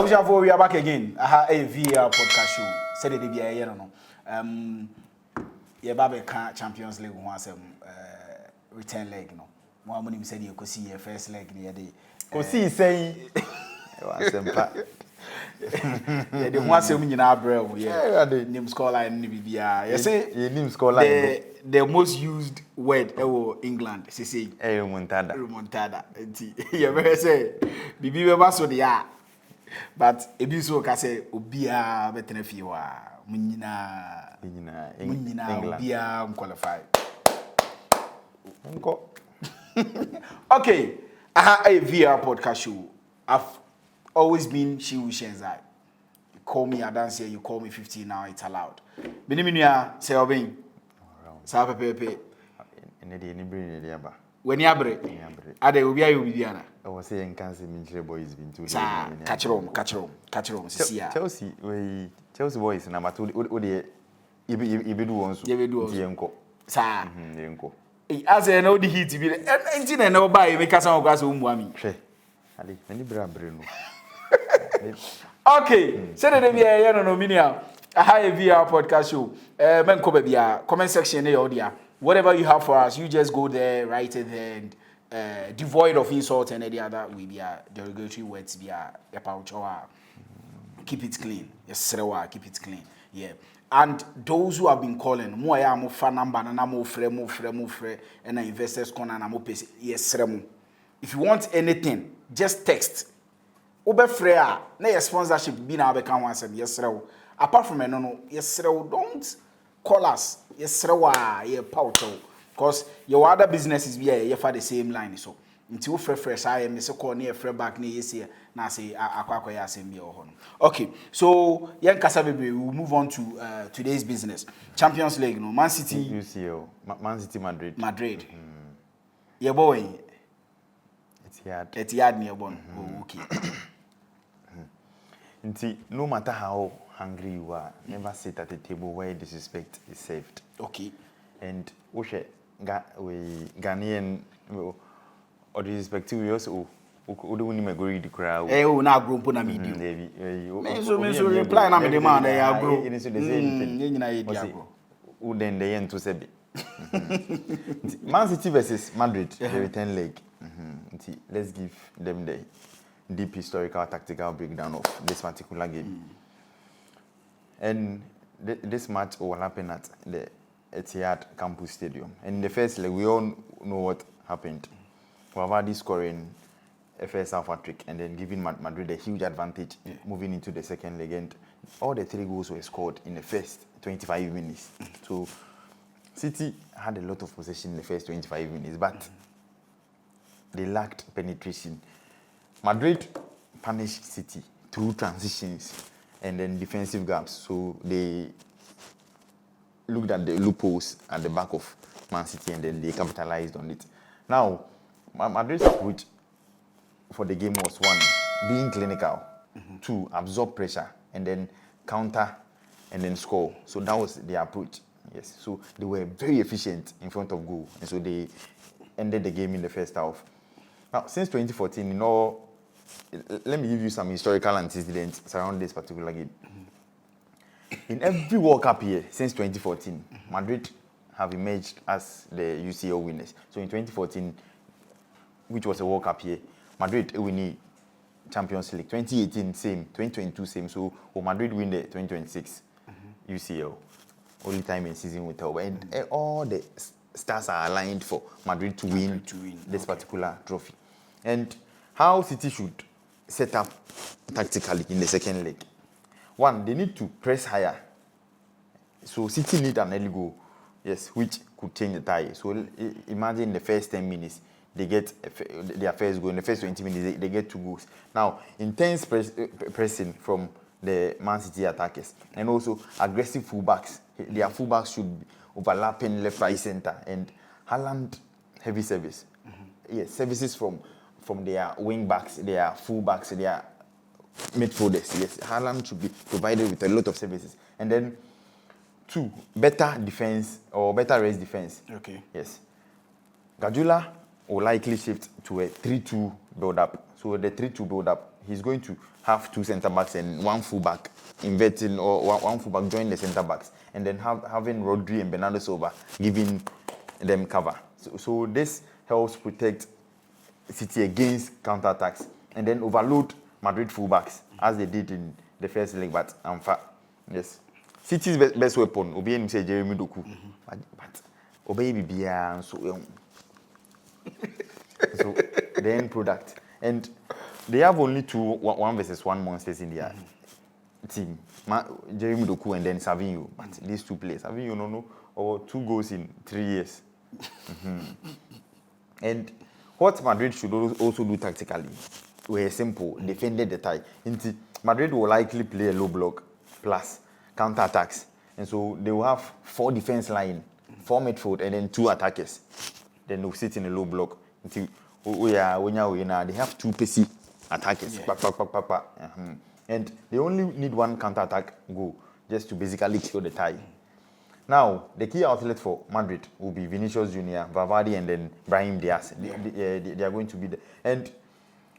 We are back again. A VAR podcast show. Said it be a no. Yebabeka Champions League once return leg no. Mo amunim said you could see your first leg near the. Could see saying. The one say nyina abrel yeah. The name scoreline ni bibia. You say name scoreline. The most used word England say remontada. Remontada. You better say bibi be ba so dia. But ebi so ka say obia betena fie wa munyina obia qualify. Okay, a VR podcast show. I've always been she who shares that. You call me a dancer, you call me 15 now, it's allowed. Beniminia say obin. Sa pepe. When you abre. Ade obi ayo bibiana. I was saying cancer military boys been too. Catch room. Chelsea boys number 2 o ibe do won so. Yenko. Sa. Yenko. As I know the heat be engine and no buy make us on gas umbu ami. Hwe. Ali, many brabre no. Okay, say that be a no minia. A high VR podcast show. Men ko bia comment section e audio. Whatever you have for us, you just go there, write it there, and devoid of insult and any other we be derogatory words be keep it clean. Yes, keep it clean. Yeah. And those who have been calling, mo ya mo fa number na mo frɛ and investors corner na mo pese yes remo. If you want anything, just text. Obe frɛ a na your sponsorship be na be kan wansem yes remo. Apart from no yes remo, don't call us. Yes remo yeah pauto because your other businesses be here for the same line so. Until fresh I am so call near free back near yes na say akwa ya asem be ho. Okay, so yan kasa bebe we will move on to today's business. Champions League no Man City UCL Man City Madrid. Yeah boy. Etihad near bon. Oh, okay. No matter how hungry you are, never sit at a table where disrespect is served. Okay. And we Ghanaian or disrespect we also Odo ni megori di crowd. Na grow na media. Me so reply na me demand ya grow. It is the same thing. Then the end to say. Man City versus Madrid, the return leg. Let's give them the deep historical tactical breakdown of this particular game. And this match will happen at the Etihad Campus Stadium. And in the first leg, we all know what happened. Wavadi scoring a first half hat-trick and then giving Madrid a huge advantage moving into the second leg. And all the 3 goals were scored in the first 25 minutes. So City had a lot of possession in the first 25 minutes, but they lacked penetration. Madrid punished City through transitions and then defensive gaps. So they looked at the loopholes at the back of Man City and then they capitalized on it. Now, Madrid's approach for the game was 1, being clinical, 2, absorb pressure, and then counter and then score. So that was their approach. Yes. So they were very efficient in front of goal. And so they ended the game in the first half. Now, since 2014, let me give you some historical antecedents around this particular game. In every World Cup year since 2014, Madrid have emerged as the UCL winners. So in 2014, which was a World Cup year, Madrid win Champions League. 2018 same, 2022 same. So Madrid win the 2026 UCL. Only time in season with her. And all the stars are aligned for Madrid to win this particular trophy. And how City should set up tactically in the second leg. 1, they need to press higher. So City need an early goal, yes, which could change the tie. So imagine in the first 10 minutes, they get their first goal. In the first 20 minutes, they get 2 goals. Now, intense pressing from the Man City attackers and also aggressive fullbacks. Their fullbacks should be overlapping left, right, center. And Haaland, heavy service. Yes, services from their wing backs, their fullbacks, their midfielders. Yes, Haaland should be provided with a lot of services. And then 2, better defense or better race defense. Okay. Yes. Guardiola will likely shift to a 3-2 build-up. So the 3-2 build-up he's going to have 2 centre backs and 1 full back inverting, or one full back join the centre backs, and then having Rodri and Bernardo Silva giving them cover. So this helps protect City against counter-attacks and then overload Madrid fullbacks as they did in the first leg. But yes, City's best weapon, Obi say Jeremy Doku, but Obey Bibia, so the end product, and they have only 1 versus 1 monsters in their team. Jeremy Doku and then Savinho, but these 2 players, Savinho no, or 2 goals in 3 years. And what Madrid should also do tactically were simple: defended the tie. Madrid will likely play a low block plus counter attacks, and so they will have 4 defense line, 4 midfield, and then 2 attackers. Then they'll sit in a low block. They have 2 pacey attackers. And they only need 1 counter attack goal just to basically kill the tie. Now, the key outlet for Madrid will be Vinicius Jr., Valverde, and then Brahim Diaz. They are going to be there. And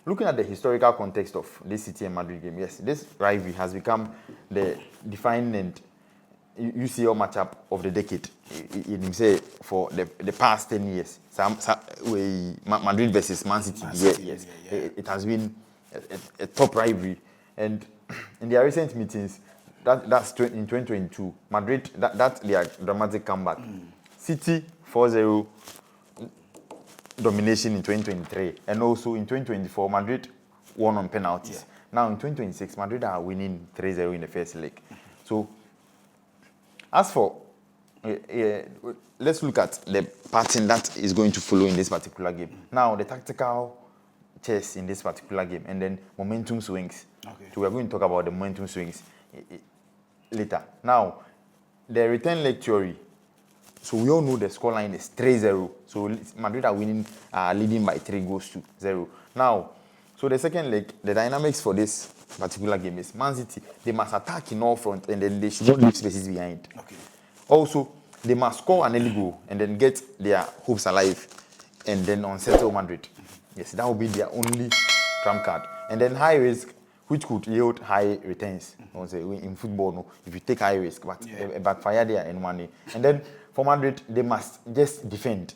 looking at the historical context of this City and Madrid game, yes, this rivalry has become the defining and UCL matchup of the decade. For the past 10 years. Madrid versus Man City. Yes. It has been a top rivalry. And in their recent meetings, that's in 2022, Madrid, that's their dramatic comeback. City 4-0 domination in 2023, and also in 2024, Madrid won on penalties. Now in 2026, Madrid are winning 3-0 in the first leg. So, as for, let's look at the pattern that is going to follow in this particular game. Now, the tactical chess in this particular game, and then momentum swings. So we are going to talk about the momentum swings later. Now, the return leg theory. So we all know the scoreline is 3-0. So Madrid are leading by 3-0. Now, so the second leg, the dynamics for this particular game is Man City, they must attack in all front, and then they should not leave spaces behind. Also, they must score an early goal and then get their hopes alive and then unsettle Madrid. Yes, that will be their only trump card. And then high risk, which could yield high returns. In football, no, if you take high risk, but backfire there and money. And then for Madrid, they must just defend.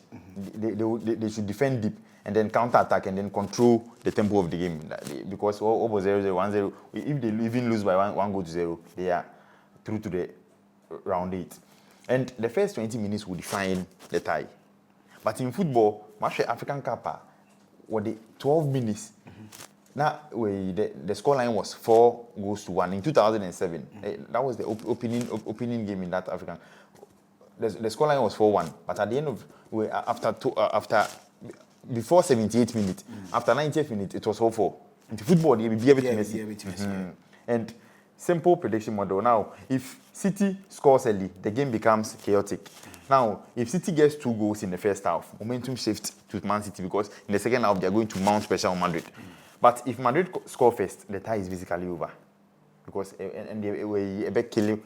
They should defend deep and then counter attack and then control the tempo of the game. Because over 0-0, 1-0, if they even lose by 1-0, they are through to the round 8. And the first 20 minutes will define the tie. But in football, African Cup, what the 12 minutes. Now, the scoreline was 4-1 in 2007. That was the opening game in that African. The scoreline was 4-1, but at the end of before 78 minutes, after 98 minutes, it was 4-4. In football, they will be everything. And simple prediction model. Now, if City scores early, the game becomes chaotic. Now, if City gets 2 goals in the first half, momentum shifts to Man City because in the second half, they are going to mount pressure on Madrid. But if Madrid score first, the tie is basically over. Because they will kill you.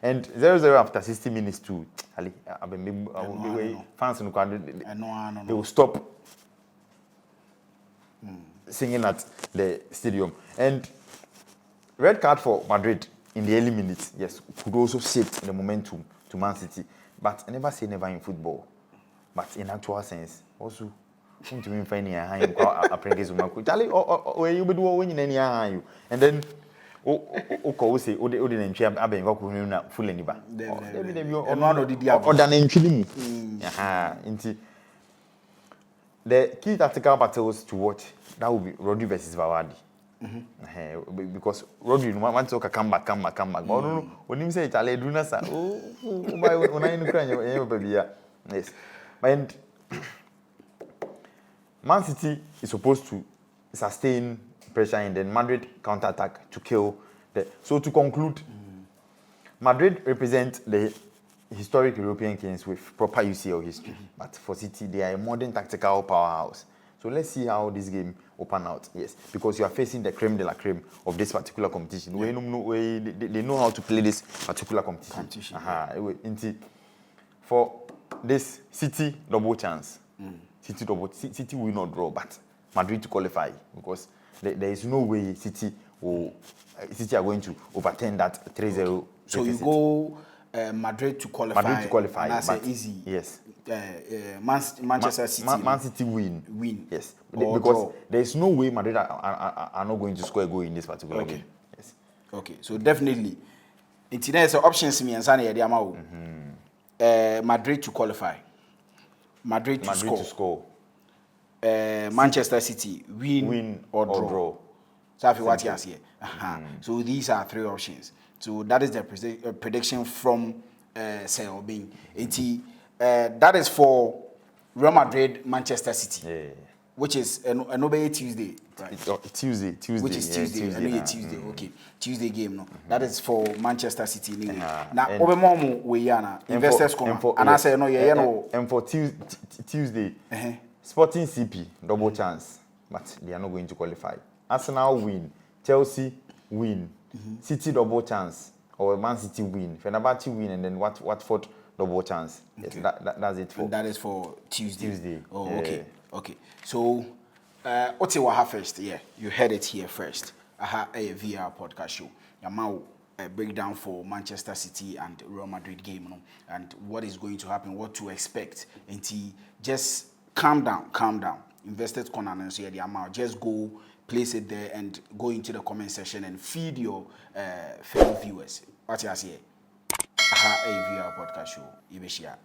And 0-0 after 60 minutes too. Fans they will stop singing at the stadium. And red card for Madrid in the early minutes, yes, could also shift the momentum to Man City. But I never say never in football. But in actual sense, also. And then the key tactical battles to watch, that will be Rodri versus Valverde. Because Rodri wants to come back. But when you say Italy, do not say, yes. And Man City is supposed to sustain pressure and then Madrid counter-attack to kill the. So to conclude, Madrid represents the historic European kings with proper UCL history. But for City, they are a modern tactical powerhouse. So let's see how this game will pan out. Yes, because you are facing the creme de la creme of this particular competition. They know how to play this particular competition. For this City double chance. City will not draw, but Madrid to qualify because there is no way City are going to overturn that 3-0. So you go Madrid to qualify. Madrid to qualify, and that's but easy. yes. Manchester City. Man City win. Yes. Because draw. there is no way Madrid are not going to score a goal in this particular game. Yes. Okay. So definitely, it's options me and Sani Yadiamao. Madrid to qualify. Madrid to score. Manchester City win or draw. So what you here. So these are three options. So that is the prediction from Sir Obing. That is for Real Madrid, Manchester City, which is an Tuesday, right? Tuesday, which is Tuesday. I know Tuesday. Okay, Tuesday game. No, that is for Manchester City. Now, Obama we investors come and I say no, and for Tuesday, Sporting CP double chance, but they are not going to qualify. Arsenal win, Chelsea win, City double chance, or Man City win, Fenerbahce win, and then Watford double chance. Yes, that's it for. And that is for Tuesday. Oh, yeah. Okay. So, what's your first? Yeah, you heard it here first. A VR podcast show. Yamau breakdown for Manchester City and Real Madrid game, and what is going to happen, what to expect. And just calm down. Investors corner and say the amount. Just go place it there and go into the comment section and feed your fellow viewers. What you say? A VR podcast show.